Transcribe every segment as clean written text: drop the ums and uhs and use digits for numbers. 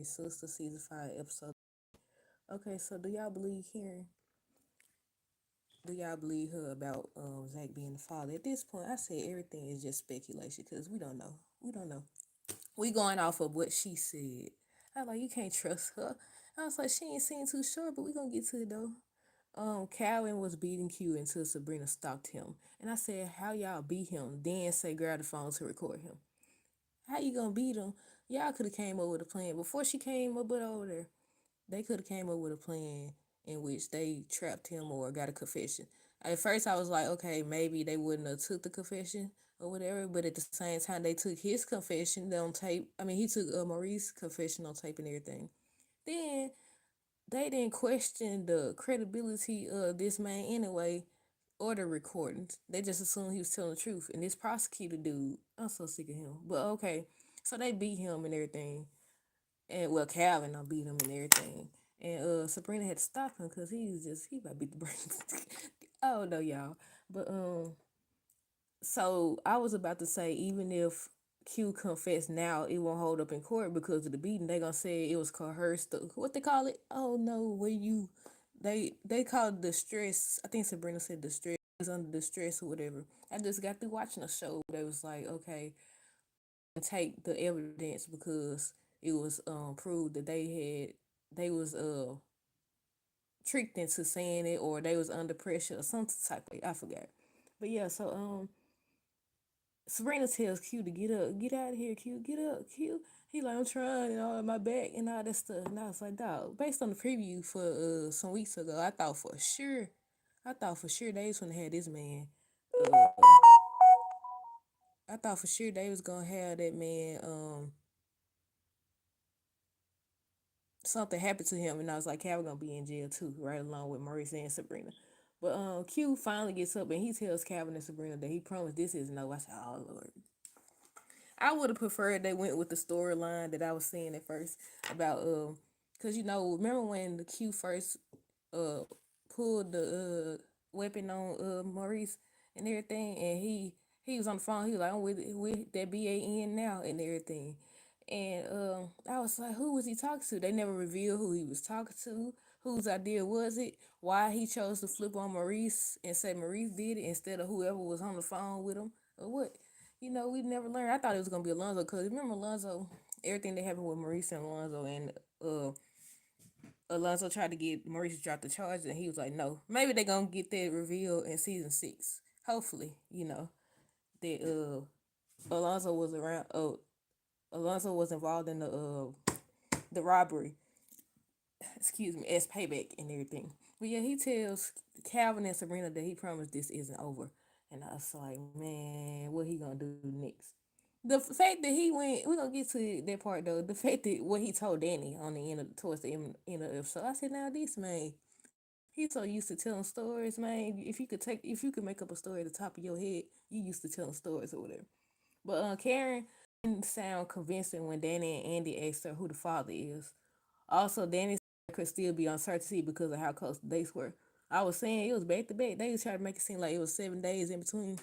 Sister season 5 episode. Okay, so do y'all believe her about Zach being the father? At this point, I said everything is just speculation because we don't know. We don't know. We going off of what she said. I was like, you can't trust her. I was like, she ain't seem too sure, but we gonna get to it though. Calvin was beating Q until Sabrina stopped him. And I said, how y'all beat him? Then say grab the phone to record him. How you gonna beat him? Y'all could have came up with a plan before she came up with over there. They could have came up with a plan in which they trapped him or got a confession. At first, I was like, okay, maybe they wouldn't have took the confession or whatever. But at the same time, they took his confession on tape. I mean, he took Maurice's confession on tape and everything. Then they didn't question the credibility of this man anyway or the recordings. They just assumed he was telling the truth. And this prosecutor dude, I'm so sick of him. But okay, so they beat him and everything. And well, Calvin I beat him and everything. And Sabrina had to stop him because he about to beat the brains. Oh no, y'all. But so I was about to say even if Q confessed now, it won't hold up in court because of the beating. They gonna say it was coerced. What they call it? Oh no, where you they call it distress. I think Sabrina said distress is under distress or whatever. I just got through watching a show. They was like, okay, take the evidence because it was proved that they was tricked into saying it or they was under pressure or some type of I forgot. But yeah, so Serena tells Q to get up, get out of here, Q, get up, Q. He like I'm trying and all my back and all that stuff. And I was like, dog, based on the preview for some weeks ago, I thought for sure they was gonna have this man. Uh, I thought for sure they was gonna have that man something happened to him, and I was like, Cal gonna be in jail too, right along with Maurice and Sabrina. But Q finally gets up and he tells Calvin and Sabrina that he promised this is no. I said, oh Lord. I would have preferred they went with the storyline that I was saying at first about cause remember when the Q first uh pulled the weapon on Maurice and everything, and he was on the phone. He was like, I'm with that BAN now and everything. And I was like, who was he talking to? They never revealed who he was talking to. Whose idea was it? Why he chose to flip on Maurice and say Maurice did it instead of whoever was on the phone with him or what? We never learned. I thought it was gonna be Alonzo because remember Alonzo, everything that happened with Maurice and uh Alonzo tried to get Maurice to drop the charges and he was like, no. Maybe they gonna get that reveal in season 6. Hopefully, that Alonzo was around. Alonzo was involved in the robbery. Excuse me, as payback and everything. But yeah, he tells Calvin and Sabrina that he promised this isn't over. And I was like, man, what he gonna do next? The fact that he went, we're gonna get to that part though. The fact that what he told Danny on the end of towards the end of the episode, I said, now this man, he's so used to telling stories, man. If you could make up a story at the top of your head, you used to telling stories or whatever. But Karen didn't sound convincing when Danny and Andy asked her who the father is. Also, Danny could still be uncertainty because of how close the dates were. I was saying it was back to back. They was trying to make it seem like it was 7 days in between.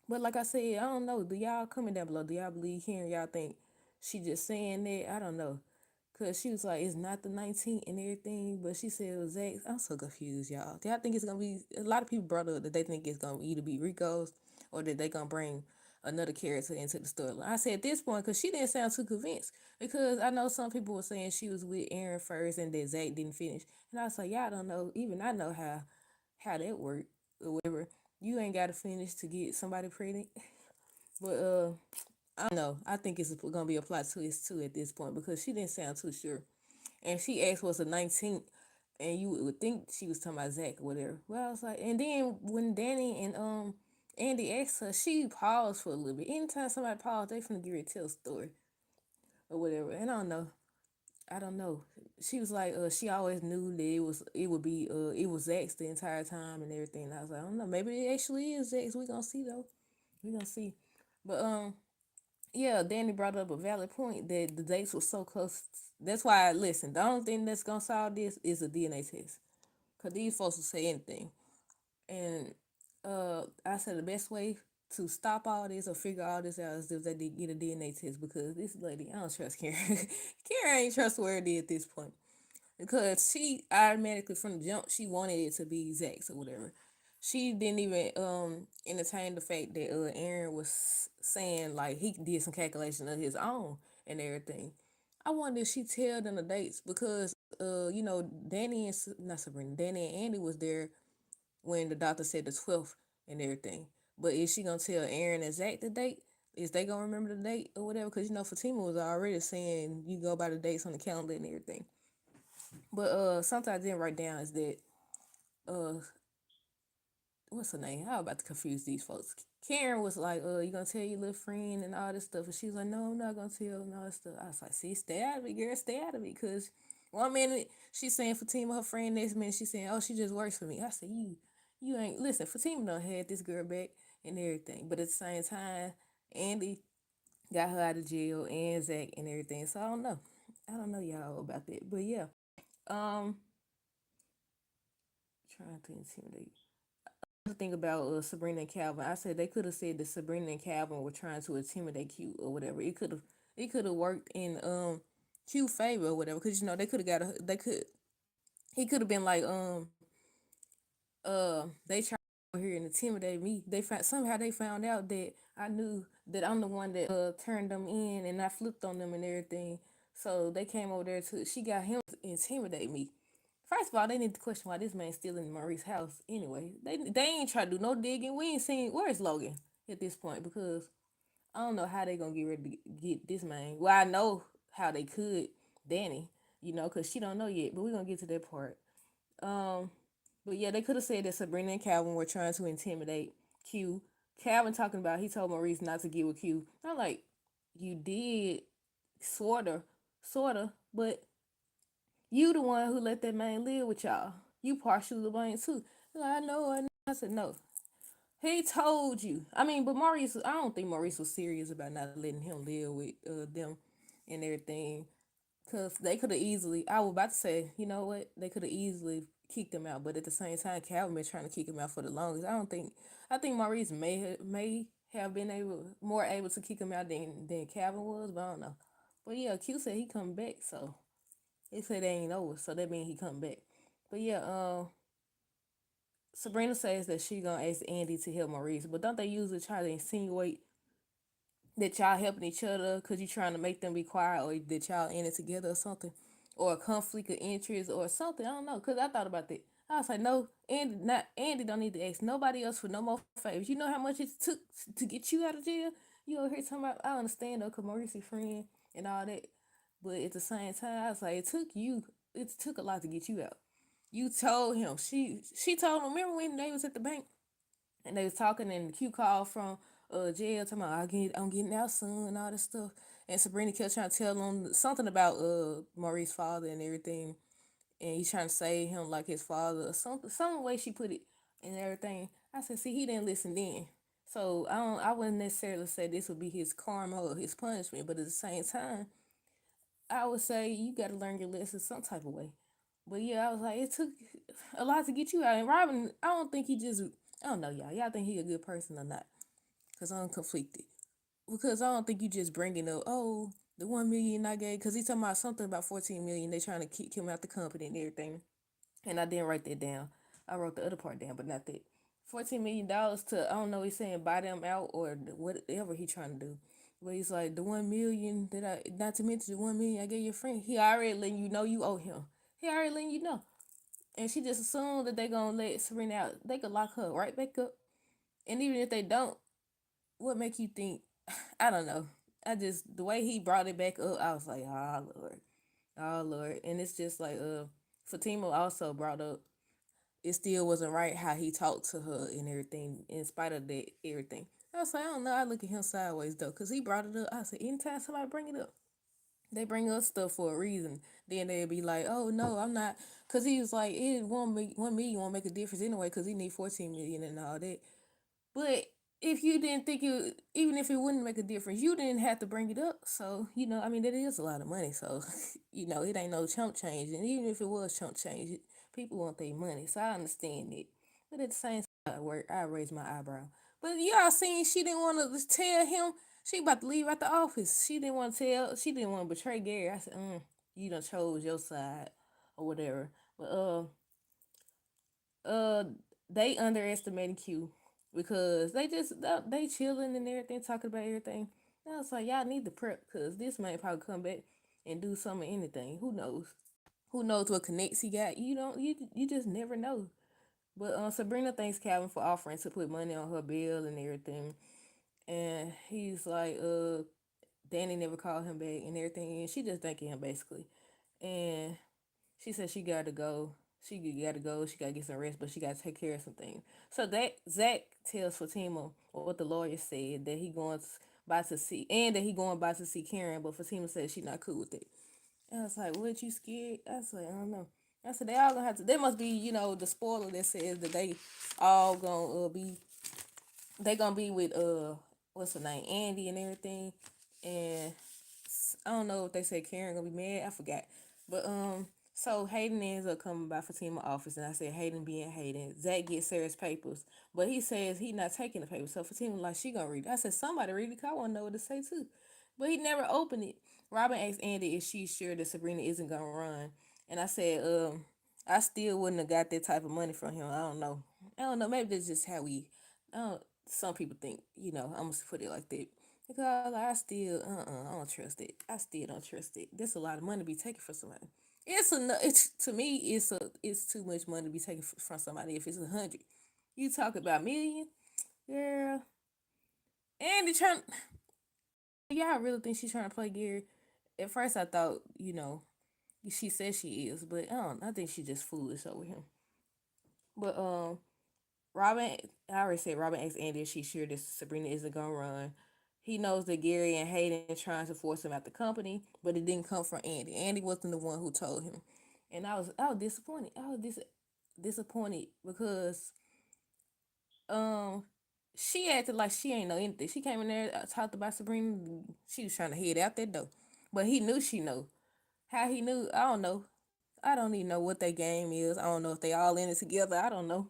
But like I said, I don't know. Do y'all comment down below? Do y'all believe Karen? Y'all think she just saying that? I don't know. Cause she was like, it's not the 19th and everything, but she said it was X. I'm so confused, y'all. Do y'all think it's gonna be? A lot of people brought up that they think it's gonna either be Rico's or that they gonna bring another character into the storyline. I said at this point, cause she didn't sound too convinced. Because I know some people were saying she was with Aaron first and that Zach didn't finish, and I was like, y'all don't know. Even I know how that worked or whatever. You ain't gotta finish to get somebody pregnant, but I don't know. I think it's gonna be a plot twist too at this point because she didn't sound too sure. And she asked what's the 19th, and you would think she was talking about Zach or whatever. Well, I was like, and then when Danny and Andy asked her, she paused for a little bit. Anytime somebody paused, they finna get ready to tell a story or whatever. And I don't know. She was like, she always knew that it was Zach's the entire time and everything. And I was like, I don't know, maybe it actually is Zach's. We gonna see though. We gonna see. But yeah, Danny brought up a valid point that the dates were so close. That's why I listen. The only thing that's gonna solve this is a DNA test, cause these folks will say anything. And I said the best way. to stop all this or figure all this out is if they did get a DNA test because this lady, I don't trust Karen. Karen ain't trustworthy at this point because she automatically from the jump she wanted it to be Zach's or whatever. She didn't even entertain the fact that Aaron was saying like he did some calculation of his own and everything. I wonder if she tell them the dates because you know Danny and not Sabrina, Danny and Andy was there when the doctor said the 12th and everything. But is she gonna tell Aaron exact the date? Is they gonna remember the date or whatever? Because you know Fatima was already saying you go by the dates on the calendar and everything. But something I didn't write down is that uh what's her name? I'm about to confuse these folks. Karen was like, you gonna tell your little friend and all this stuff, and she was like, no, I'm not gonna tell and all this stuff. I was like, see, stay out of it, girl, stay out of it, cause one minute she's saying Fatima her friend, next minute she's saying, oh, she just works for me. I said, you ain't listen. Fatima done had this girl back and everything, but at the same time, Andy got her out of jail and Zach and everything. So I don't know y'all about that, but yeah, um, trying to intimidate. The thing about Sabrina and Calvin, I said they could have said that Sabrina and Calvin were trying to intimidate Q or whatever. It could have worked in Q favor or whatever because you know they could have got a they could he could have been like they tried over here and intimidate me. They found somehow they found out that I knew that I'm the one that turned them in and I flipped on them and everything. So they came over there to she got him to intimidate me. First of all, they need to question why this man's still in Maurice's house anyway. They ain't try to do no digging. We ain't seen where's Logan at this point because I don't know how they gonna get ready to get this man. Well, I know how they could Danny, you know, cause she don't know yet. But we gonna get to that part. Um, but yeah, they could have said that Sabrina and Calvin were trying to intimidate Q. Calvin talking about he told Maurice not to get with Q. I'm like, you did, sorta, but you the one who let that man live with y'all. You partially to blame too. Like, I know, I know. I said no. He told you. I mean, but Maurice, I don't think Maurice was serious about not letting him live with them and everything. Cause they could have easily. I was about to say, you know what? They could have easily kicked him out, but at the same time, Calvin been trying to kick him out for the longest. I don't think. I think Maurice may have been able to kick him out than Calvin was, but I don't know. But yeah, Q said he come back, so they said they ain't over, so that means he come back. But yeah, Sabrina says that she gonna ask Andy to help Maurice, but don't they usually try to insinuate that y'all helping each other because you trying to make them be quiet or that y'all in it together or something, or a conflict of interest or something? I don't know, because I thought about that. I was like, no, Andy don't need to ask nobody else for no more favors. You know how much it took to get you out of jail. You over here talking about I understand though, cause Maurice's friend and all that, but at the same time, I was like, it took a lot to get you out. You told him. She told him. Remember when they was at the bank and they was talking and the Q call from jail talking about I'm getting out soon and all this stuff. And Sabrina kept trying to tell him something about Maurice's father and everything. And he's trying to save him like his father or something, some way she put it and everything. I said, see, he didn't listen then. So I wouldn't necessarily say this would be his karma or his punishment, but at the same time, I would say you got to learn your lesson some type of way. But yeah, I was like, it took a lot to get you out. And Robin, I don't think he just, I don't know, y'all. Y'all think he a good person or not? Because I'm conflicted. Because I don't think you just bringing up, oh, the 1 million I gave. Because he's talking about something about 14 million. They trying to kick him out the company and everything. And I didn't write that down. I wrote the other part down, but not that. $14 million to, I don't know, he's saying buy them out or whatever he trying to do. But he's like, the 1 million that not to mention the 1 million I gave your friend, he already letting you know you owe him. He already letting you know. And she just assumed that they gonna let Serena out. They could lock her right back up. And even if they don't, what make you think? I don't know. I just the way he brought it back up, I was like, oh Lord. And it's just like Fatima also brought up it still wasn't right how he talked to her and everything, in spite of that everything. I was like, I don't know. I look at him sideways though, cause he brought it up. I said, anytime somebody bring it up, they bring up stuff for a reason. Then they'd be like, oh no, I'm not, cause he was like, it won't make 1 million won't make a difference anyway, cause he need 14 million and all that. But if you didn't think it, even if it wouldn't make a difference, you didn't have to bring it up. So you know, I mean, that is a lot of money. So you know, it ain't no chump change, and even if it was chump change, people want their money. So I understand it. But at the same time, I raise my eyebrow. But y'all seen she didn't want to tell him she about to leave out the office. She didn't want to tell. She didn't want to betray Gary. I said, you done chose your side or whatever. But uh, they underestimated Q because they chilling and everything, talking about everything. And I was like, y'all need to prep because this man probably come back and do something, anything. Who knows? Who knows what connects he got? You just never know. But Sabrina thanks Calvin for offering to put money on her bill and everything. And he's like, Danny never called him back and everything. And she just thanking him basically. And she said she gotta go. She gotta go. She gotta get some rest, but she gotta take care of some things. So that Zach tells Fatima what the lawyer said that he going by to see, and that he going by to see Karen. But Fatima said she not cool with it. And I was like, "What, you scared?" I was like, "I don't know." I said they all gonna have to. There must be, the spoiler that says that they all gonna be. They gonna be with what's her name, Andy and everything. And I don't know if they said Karen gonna be mad. I forgot. But so Hayden ends up coming by Fatima's office, and I said Hayden being Hayden. Zach gets Sarah's papers, but he says he not taking the papers. So Fatima like she gonna read it. I said somebody read it. 'Cause I want to know what to say too. But he never opened it. Robin asked Andy if she's sure that Sabrina isn't gonna run, and I said I still wouldn't have got that type of money from him. I don't know. I don't know. Maybe that's just how we. I don't. Some people think, I'm gonna put it like that. Because like, I still, I don't trust it. I still don't trust it. There's a lot of money to be taken from somebody. It's enough. It's to me. It's too much money to be taken from somebody. If it's 100, you talk about million, girl. And they trying. Yeah, I really think she's trying to play Gary. At first, I thought, she says she is, but I don't. I think she's just foolish over him. But Robin, I already said Robin asked Andy if she's sure that Sabrina isn't gonna run. He knows that Gary and Hayden trying to force him out the company, but it didn't come from Andy. Andy wasn't the one who told him, and I was disappointed. I was disappointed because um she acted like she ain't know anything. She came in there, talked about Sabrina. She was trying to head out that door, but he knew she know. How he knew? I don't know. I don't even know what their game is. I don't know if they all in it together. I don't know.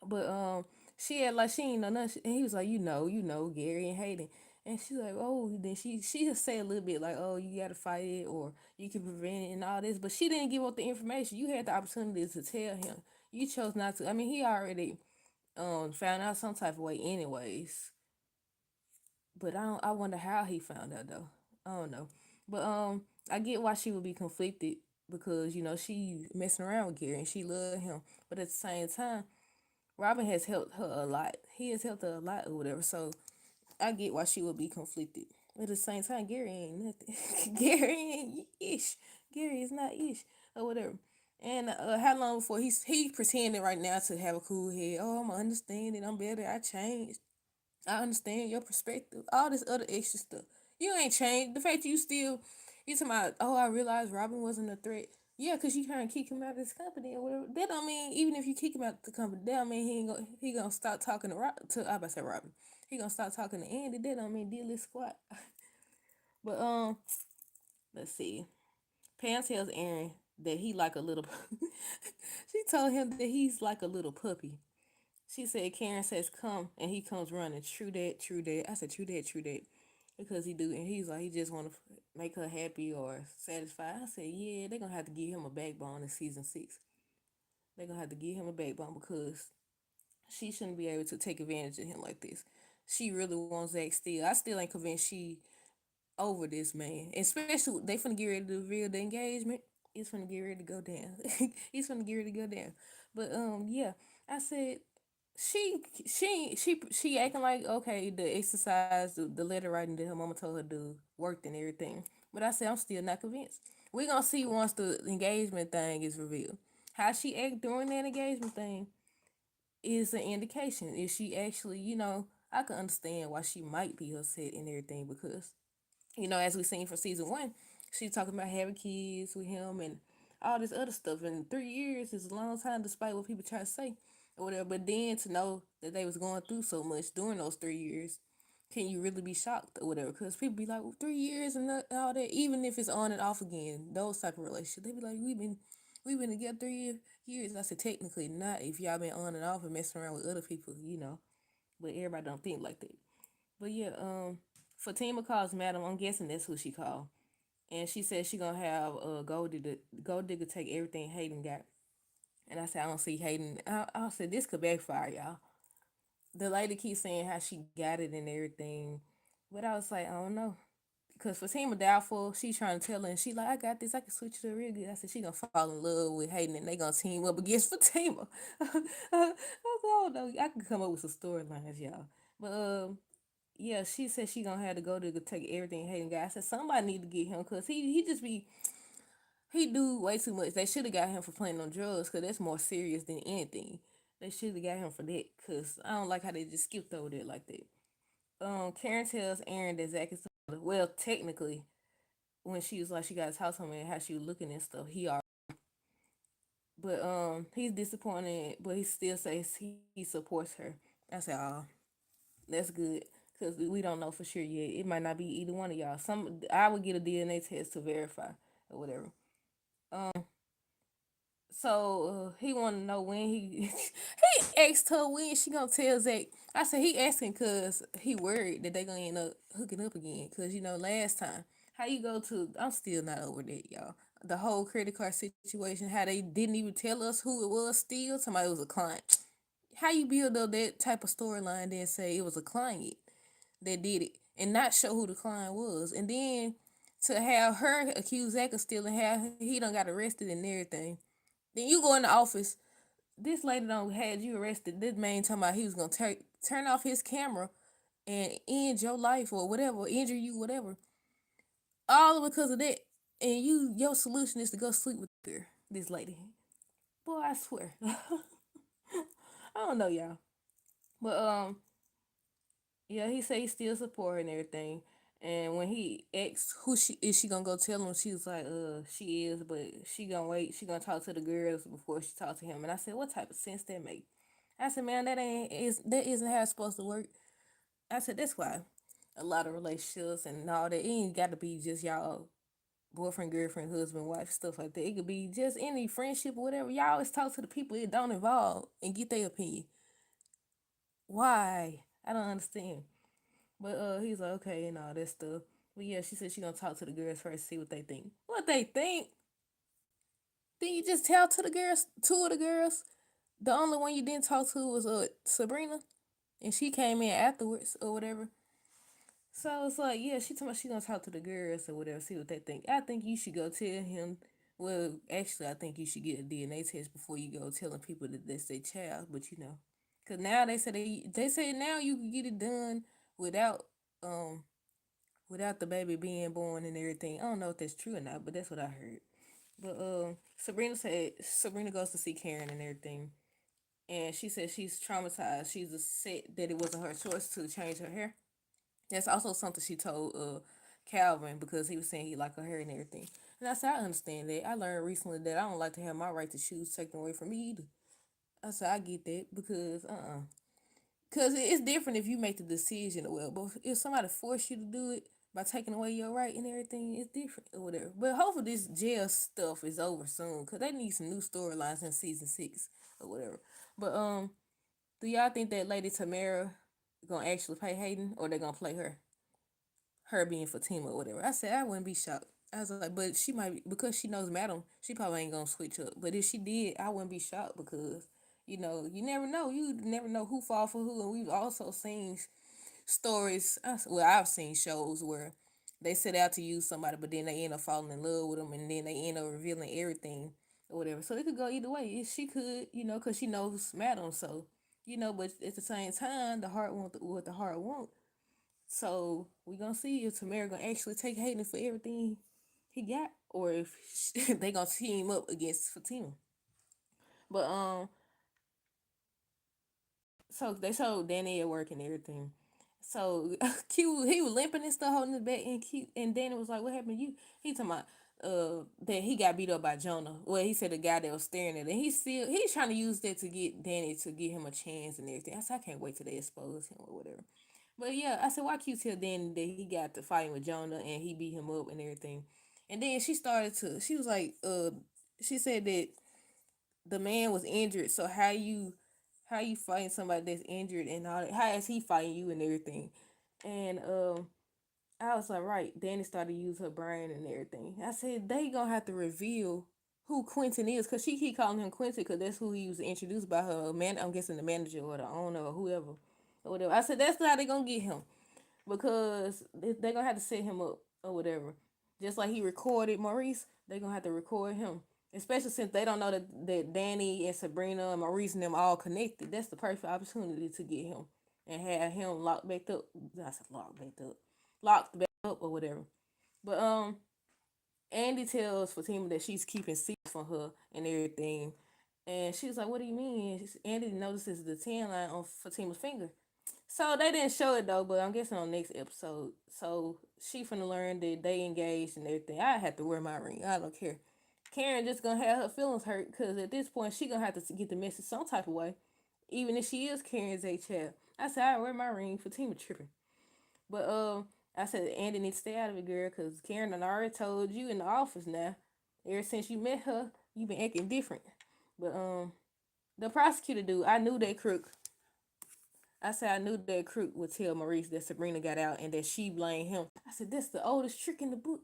But she had like she ain't know nothing. And he was like, Gary and Hayden. And she's like, oh, then she just said a little bit like, oh, you gotta fight it or you can prevent it and all this. But she didn't give up the information. You had the opportunity to tell him. You chose not to. I mean, he already found out some type of way anyways. But I wonder how he found out though. I don't know. But I get why she would be conflicted because, she messing around with Gary and she loved him. But at the same time, Robin has helped her a lot. He has helped her a lot or whatever. So I get why she would be conflicted. But at the same time, Gary ain't nothing. Gary ain't ish. Gary is not ish or whatever. And how long before he pretending right now to have a cool head? Oh, I'm understanding. I'm better. I changed. I understand your perspective. All this other extra stuff. You ain't changed. The fact you talking about, oh, I realized Robin wasn't a threat. Yeah, because you trying to kick him out of this company or whatever. That don't mean, even if you kick him out the company, that don't mean he gonna stop talking I about to say Robin. He gonna stop talking to Andy. That don't mean deal is squat. But let's see. Pam tells Aaron that he like a little. She told him that he's like a little puppy. She said Karen says come and he comes running. True that, true that. I said true that, true that. Because he do and he's like he just wanna make her happy or satisfied. I said, yeah, they're gonna have to give him a backbone in season 6. They're gonna have to give him a backbone because she shouldn't be able to take advantage of him like this. She really wants Zach still. I still ain't convinced she over this man. Especially they finna get ready to reveal the engagement. It's finna get ready to go down. He's finna get ready to go down. But yeah. I said she acting like okay the exercise the letter writing that her mama told her to do worked and everything, but I said I'm still not convinced. We gonna see once the engagement thing is revealed. How she act during that engagement thing is an indication if she actually I can understand why she might be upset and everything because as we seen from season 1, she's talking about having kids with him and all this other stuff. And 3 years is a long time, despite what people try to say or whatever. But then to know that they was going through so much during those 3 years, can you really be shocked or whatever? Because people be like, well, 3 years and all that. Even if it's on and off again, those type of relationships, they be like, we've been together 3 years. I said technically not if y'all been on and off and messing around with other people. but everybody don't think like that. But yeah, Fatima calls Madam. I'm guessing that's who she called, and she said she gonna have Gold Digger take everything Hayden got. And I said I don't see Hayden. I said this could backfire, y'all. The lady keeps saying how she got it and everything, but I was like I don't know. Cause Fatima doubtful, she trying to tell her, and she like, I got this, I can switch to the real good. I said she gonna fall in love with Hayden, and they gonna team up against Fatima. I was like, oh no, I can come up with some storylines, y'all. But yeah, she said she gonna have to go to take everything Hayden got. I said somebody need to get him, cause he just be he do way too much. They should have got him for playing on drugs, cause that's more serious than anything. They should have got him for that, cause I don't like how they just skipped over that like that. Karen tells Aaron that Zach is well, technically, when she was like she got his house home and how she was looking and stuff, he are. But he's disappointed, but he still says he supports her. I said, oh, that's good. Cause we don't know for sure yet. It might not be either one of y'all. I would get a DNA test to verify or whatever. So he want to know when he he asked her when she gonna tell Zach. I said he asking cause he worried that they gonna end up hooking up again. Cause last time how you go to I'm still not over that, y'all. The whole credit card situation, how they didn't even tell us who it was. Still, somebody was a client. How you build up that type of storyline then say it was a client that did it and not show who the client was, and then to have her accuse Zach of stealing, have he done got arrested and everything. Then you go in the office. This lady don't had you arrested. This man talking about he was gonna turn off his camera and end your life or whatever, injure you, whatever. All because of that. And your solution is to go sleep with her, this lady. Boy, I swear. I don't know, y'all. But yeah, he said he still support her and everything. And when he asked who she is, she gonna go tell him, she was like, she is, but she gonna wait. She gonna talk to the girls before she talk to him. And I said, what type of sense that make? I said, man, that isn't how it's supposed to work. I said, that's why a lot of relationships and all that, it ain't got to be just y'all boyfriend, girlfriend, husband, wife, stuff like that. It could be just any friendship or whatever. Y'all always talk to the people it don't involve and get their opinion. Why? I don't understand. But he's like, okay, and all that stuff. But yeah, she said she gonna talk to the girls first, see what they think. What they think? Then you just tell to the girls, two of the girls. The only one you didn't talk to was Sabrina, and she came in afterwards or whatever. So it's like, yeah, she told me she gonna talk to the girls or whatever, see what they think. I think you should go tell him. Well, actually, I think you should get a DNA test before you go telling people that that's their child. But cause now they say now you can get it done without um without the baby being born and everything. I don't know if that's true or not, but that's what I heard. But Sabrina said Sabrina goes to see Karen and everything, and she said she's traumatized. She's upset that it wasn't her choice to change her hair. That's also something she told Calvin because he was saying he liked her hair and everything. And I said I understand that. I learned recently that I don't like to have my right to choose taken away from me either. I said I get that because Cause it's different if you make the decision, well, but if somebody force you to do it by taking away your right and everything, it's different or whatever. But hopefully this jail stuff is over soon, cause they need some new storylines in season 6 or whatever. But do y'all think that Lady Tamara gonna actually play Hayden, or they gonna play her being Fatima or whatever? I said I wouldn't be shocked. I was like, but she might be, because she knows Madam. She probably ain't gonna switch up. But if she did, I wouldn't be shocked because you never know. You never know who fall for who, and we've also seen stories. Well, I've seen shows where they set out to use somebody, but then they end up falling in love with them, and then they end up revealing everything or whatever. So it could go either way. She could, because she knows Madam. So but at the same time, the heart want what the heart want. So we gonna see if Tamara gonna actually take Hayden for everything he got, or if they gonna team up against Fatima. But so they showed Danny at work and everything. So Q, he was limping and stuff, holding his back, and Danny was like, "What happened to you?" He talking about that he got beat up by Jonah. Well, he said the guy that was staring at him. He's trying to use that to get Danny to give him a chance and everything. I said I can't wait till they expose him or whatever. But yeah, I said why Q tell Danny that he got to fighting with Jonah and he beat him up and everything. And then she was like she said that the man was injured, so how you fighting somebody that's injured and all that? How is he fighting you and everything? And I was like, right. Danny started to use her brain and everything. I said they gonna have to reveal who Quentin is, cause she keep calling him Quentin, cause that's who he was introduced by her man. I'm guessing the manager or the owner or whoever, or whatever. I said that's how they gonna get him, because they gonna have to set him up or whatever. Just like he recorded Maurice, they gonna have to record him. Especially since they don't know that Danny and Sabrina and Maurice and them all connected. That's the perfect opportunity to get him and have him locked back up. I said locked back up, locked back up or whatever. But Andy tells Fatima that she's keeping secrets from her and everything. And she was like, "What do you mean?" Andy notices the tan line on Fatima's finger. So they didn't show it though, but I'm guessing on next episode. So she finna learn that they engaged and everything. I have to wear my ring. I don't care. Karen just gonna have her feelings hurt because at this point she gonna have to get the message some type of way, even if she is Karen's a child. I said I wear my ring. Fatima tripping. But I said Andy needs to stay out of it, girl, because Karen done already told you in the office now. Ever since you met her, you been acting different. But the prosecutor dude, I knew that crook. I said I knew that crook would tell Maurice that Sabrina got out and that she blamed him. I said that's the oldest trick in the book.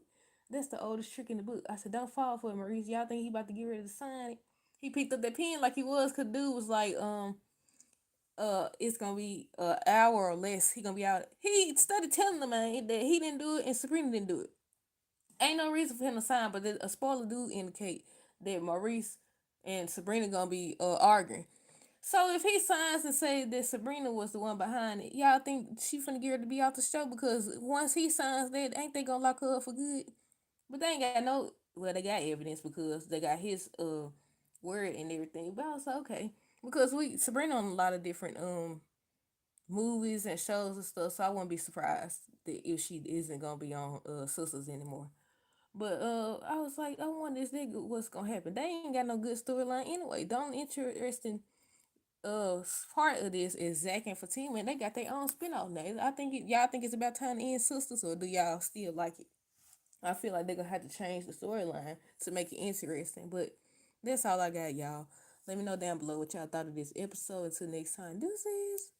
That's the oldest trick in the book. I said don't fall for it, Maurice. Y'all think he about to get ready to sign it? He picked up that pen like he was, cause dude was like it's gonna be an hour or less. He gonna be out. He started telling the man that he didn't do it and Sabrina didn't do it. Ain't no reason for him to sign, but a spoiler do indicate that Maurice and Sabrina gonna be arguing. So if he signs and say that Sabrina was the one behind it, y'all think she finna get her to be off the show? Because once he signs that, ain't they gonna lock her up for good? But they ain't got no. Well, they got evidence because they got his word and everything. But I was like, okay, because we Sabrina on a lot of different movies and shows and stuff, so I wouldn't be surprised that if she isn't gonna be on Sistas anymore. But I was like, I wonder is that what's gonna happen? They ain't got no good storyline anyway. The only interesting uh part of this is Zach and Fatima, and they got their own spinoff now. I think y'all think it's about time to end Sisters, or do y'all still like it? I feel like they're gonna have to change the storyline to make it interesting. But that's all I got, y'all. Let me know down below what y'all thought of this episode. Until next time, deuces.